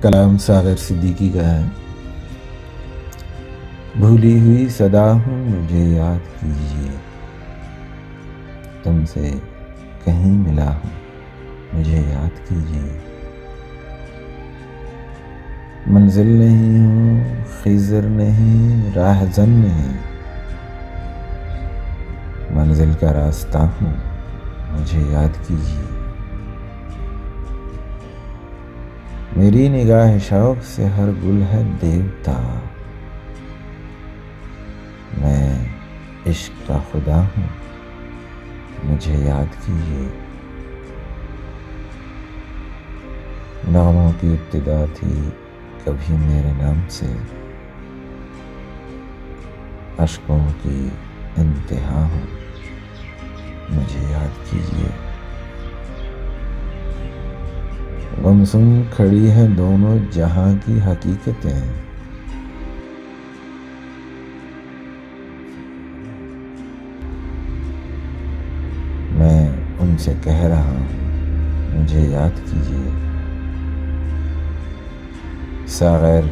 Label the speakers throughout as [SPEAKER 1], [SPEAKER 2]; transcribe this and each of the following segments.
[SPEAKER 1] कलाम सागर सिद्दीकी का है। भूली हुई सदा हूँ मुझे याद कीजिए, तुमसे कहीं मिला हूँ मुझे याद कीजिए। मंजिल नहीं हूँ, खिज़र नहीं, राहज़न नहीं, मंजिल का रास्ता हूँ मुझे याद कीजिए। मेरी निगाह शौक़ से हर गुल है देवता, मैं इश्क का खुदा हूँ मुझे याद कीजिए। नग़मों की इब्तिदा थी कभी मेरे नाम से, अश्कों की इंतहा हूँ मुझे याद कीजिए। गुमसुम खड़ी है दोनों जहां की हकीकतें, मैं उनसे कह रहा हूँ मुझे याद कीजिए। साग़र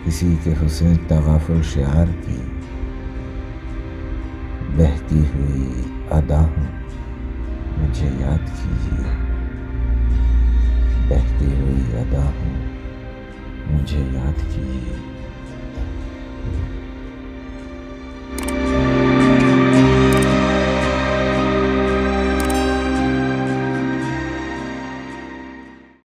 [SPEAKER 1] किसी के हुस्न तग़ाफ़ुल शिआर की बहती हुई अदा हूँ मुझे याद कीजिए। बहती हुई अदा हूँ मुझे याद कीजिए।